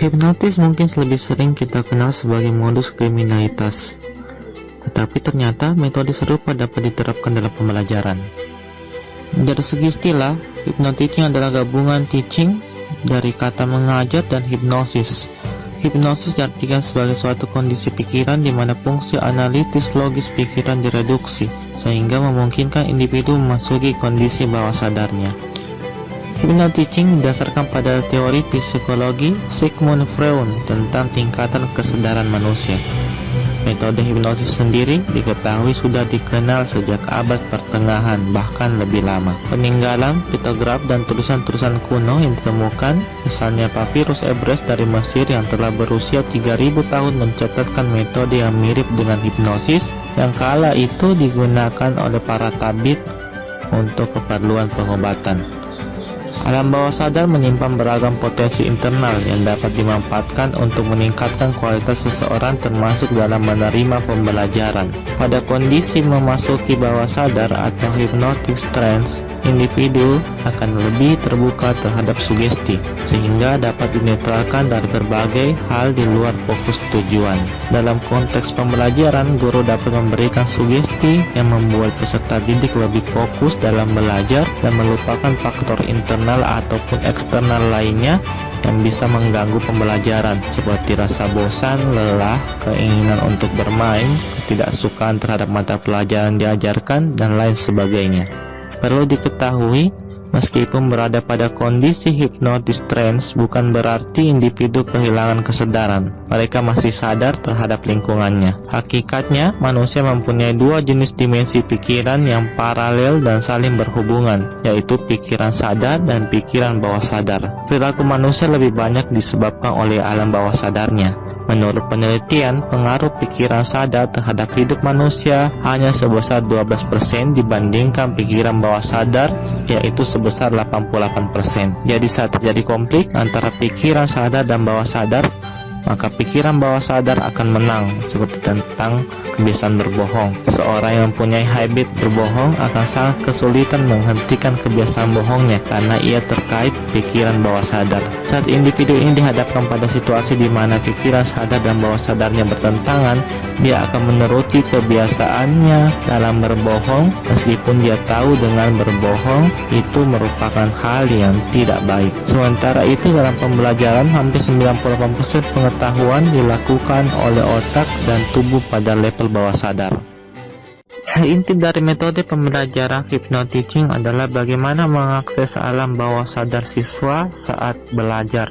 Hipnotis mungkin lebih sering kita kenal sebagai modus kriminalitas, tetapi ternyata metode serupa dapat diterapkan dalam pembelajaran. Dari segi istilah, hypnoteaching adalah gabungan teaching dari kata mengajar dan hipnosis. Hipnosis diartikan sebagai suatu kondisi pikiran di mana fungsi analitis logis pikiran direduksi, sehingga memungkinkan individu memasuki kondisi bawah sadarnya. Hypnoteaching didasarkan pada teori psikologi Sigmund Freud tentang tingkatan kesadaran manusia. Metode hipnosis sendiri diketahui sudah dikenal sejak abad pertengahan, bahkan lebih lama. Peninggalan, litograf, dan tulisan-tulisan kuno yang ditemukan, misalnya papirus Ebers dari Mesir yang telah berusia 3000 tahun mencatatkan metode yang mirip dengan hipnosis yang kala itu digunakan oleh para tabib untuk keperluan pengobatan. Alam bawah sadar menyimpan beragam potensi internal yang dapat dimanfaatkan untuk meningkatkan kualitas seseorang, termasuk dalam menerima pembelajaran. Pada kondisi memasuki bawah sadar atau hypnotic trance, individu akan lebih terbuka terhadap sugesti, sehingga dapat dinetralkan dari berbagai hal di luar fokus tujuan. Dalam konteks pembelajaran, guru dapat memberikan sugesti yang membuat peserta didik lebih fokus dalam belajar dan melupakan faktor internal ataupun eksternal lainnya yang bisa mengganggu pembelajaran, seperti rasa bosan, lelah, keinginan untuk bermain, ketidaksukaan terhadap mata pelajaran diajarkan, dan lain sebagainya. Perlu diketahui, meskipun berada pada kondisi hypnotic trance bukan berarti individu kehilangan kesadaran. Mereka masih sadar terhadap lingkungannya. Hakikatnya, manusia mempunyai dua jenis dimensi pikiran yang paralel dan saling berhubungan, yaitu pikiran sadar dan pikiran bawah sadar. Perilaku manusia lebih banyak disebabkan oleh alam bawah sadarnya. Menurut penelitian, pengaruh pikiran sadar terhadap hidup manusia hanya sebesar 12% dibandingkan pikiran bawah sadar, yaitu sebesar 88%. Jadi saat terjadi konflik antara pikiran sadar dan bawah sadar, maka pikiran bawah sadar akan menang, seperti tentang kebiasaan berbohong. Seorang yang mempunyai habit berbohong akan sangat kesulitan menghentikan kebiasaan bohongnya karena ia terkait pikiran bawah sadar. Saat individu ini dihadapkan pada situasi di mana pikiran sadar dan bawah sadarnya bertentangan, dia akan menuruti kebiasaannya dalam berbohong, meskipun dia tahu dengan berbohong itu merupakan hal yang tidak baik. Sementara itu, dalam pembelajaran hampir 98% pengetahuan dilakukan oleh otak dan tubuh pada level bawah sadar. Inti dari metode pembelajaran hypnoteaching adalah bagaimana mengakses alam bawah sadar siswa saat belajar.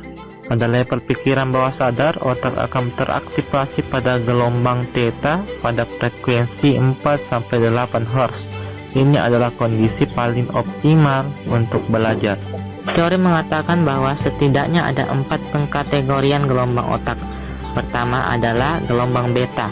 Pada level pikiran bawah sadar, otak akan teraktivasi pada gelombang theta pada frekuensi 4-8 Hz. Ini adalah kondisi paling optimal untuk belajar. Teori mengatakan bahwa setidaknya ada 4 pengkategorian gelombang otak. Pertama adalah gelombang beta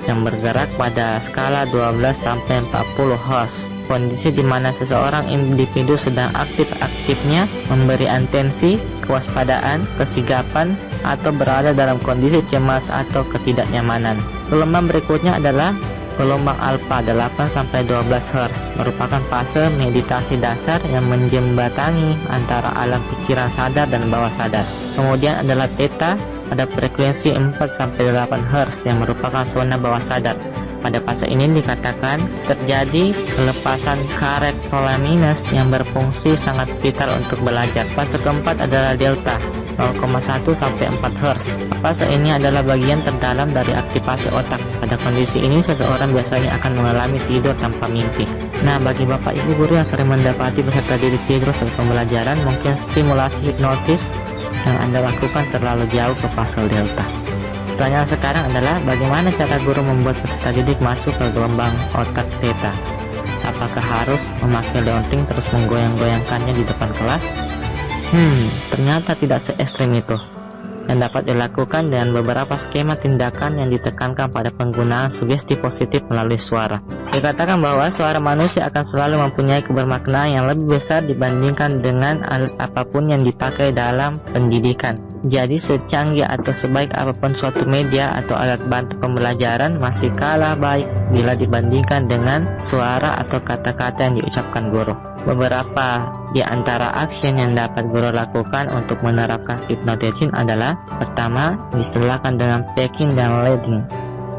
yang bergerak pada skala 12-40 Hz. Kondisi di mana seseorang individu sedang aktif-aktifnya memberi atensi, kewaspadaan, kesigapan, atau berada dalam kondisi cemas atau ketidaknyamanan. Gelombang berikutnya adalah gelombang alfa 8-12 Hz, merupakan fase meditasi dasar yang menjembatani antara alam pikiran sadar dan bawah sadar. Kemudian adalah theta pada frekuensi 4-8 Hz yang merupakan zona bawah sadar. Pada fase ini dikatakan terjadi pelepasan karet thalamus yang berfungsi sangat vital untuk belajar. Fase keempat adalah delta 0,1-4 Hz. Fase ini adalah bagian terdalam dari aktivasi otak. Pada kondisi ini seseorang biasanya akan mengalami tidur tanpa mimpi. Nah, bagi bapak ibu guru yang sering mendapati peserta didik tidur saat pembelajaran, mungkin stimulasi hipnotis yang Anda lakukan terlalu jauh ke fase delta. Pertanyaan sekarang adalah bagaimana cara guru membuat peserta didik masuk ke gelombang otak theta? Apakah harus memakai leonting terus menggoyang-goyangkannya di depan kelas? Ternyata tidak se-ekstrim itu. Dan dapat dilakukan dengan beberapa skema tindakan yang ditekankan pada penggunaan sugesti positif melalui suara. Dikatakan bahwa suara manusia akan selalu mempunyai kebermaknaan yang lebih besar dibandingkan dengan alat apapun yang dipakai dalam pendidikan. Jadi secanggih atau sebaik apapun suatu media atau alat bantu pembelajaran masih kalah baik bila dibandingkan dengan suara atau kata-kata yang diucapkan guru. Beberapa Di antara aksi yang dapat guru lakukan untuk menerapkan hypnotizing adalah: pertama, diselakan dengan packing dan leading.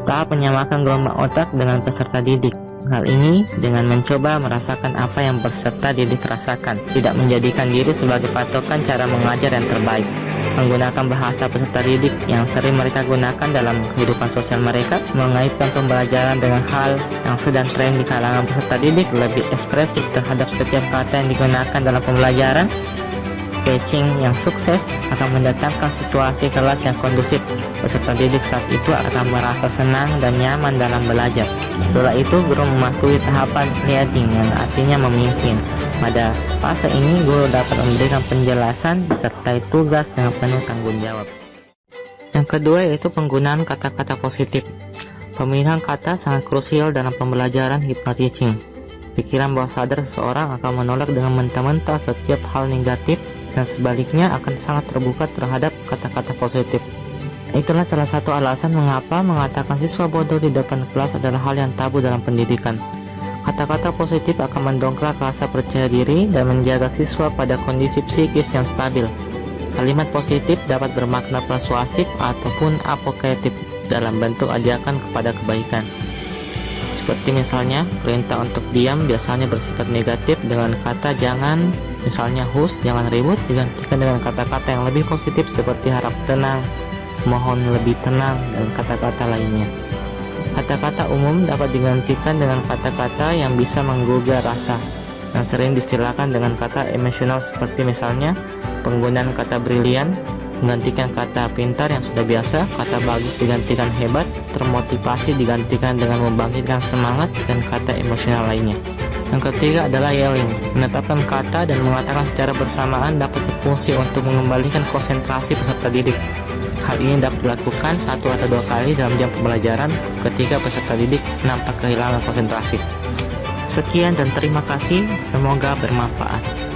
Tahap menyamakan gelombang otak dengan peserta didik. Hal ini dengan mencoba merasakan apa yang peserta didik rasakan, tidak menjadikan diri sebagai patokan cara mengajar yang terbaik. Menggunakan bahasa peserta didik yang sering mereka gunakan dalam kehidupan sosial mereka, mengaitkan pembelajaran dengan hal yang sedang tren di kalangan peserta didik, lebih ekspresif terhadap setiap kata yang digunakan dalam pembelajaran. Patching yang sukses akan mendatangkan situasi kelas yang kondusif. Peserta didik saat itu akan merasa senang dan nyaman dalam belajar. Setelah itu, guru memasuki tahapan leading yang artinya memimpin. Pada fase ini, guru dapat memberikan penjelasan disertai tugas dengan penuh tanggung jawab. Yang kedua yaitu penggunaan kata-kata positif. Pemilihan kata sangat krusial dalam pembelajaran hypnotizing. Pikiran bawah sadar seseorang akan menolak dengan mentah-mentah setiap hal negatif, dan sebaliknya akan sangat terbuka terhadap kata-kata positif. Itulah salah satu alasan mengapa mengatakan siswa bodoh di depan kelas adalah hal yang tabu dalam pendidikan. Kata-kata positif akan mendongkrak rasa percaya diri dan menjaga siswa pada kondisi psikis yang stabil. Kalimat positif dapat bermakna persuasif ataupun apokalyptik dalam bentuk ajakan kepada kebaikan. Seperti misalnya, perintah untuk diam biasanya bersifat negatif dengan kata jangan, misalnya hush, jangan ribut, digantikan dengan kata-kata yang lebih positif seperti harap tenang, mohon lebih tenang, dan kata-kata lainnya. Kata-kata umum dapat digantikan dengan kata-kata yang bisa menggugah rasa, yang sering disilakan dengan kata emosional seperti misalnya, penggunaan kata brilian, menggantikan kata pintar yang sudah biasa, kata bagus digantikan hebat, termotivasi digantikan dengan membangkitkan semangat, dan kata emosional lainnya. Yang ketiga adalah yelling. Menetapkan kata dan mengatakan secara bersamaan dapat berfungsi untuk mengembalikan konsentrasi peserta didik. Hal ini dapat dilakukan 1 atau 2 kali dalam jam pembelajaran ketika peserta didik nampak kehilangan konsentrasi. Sekian dan terima kasih, semoga bermanfaat.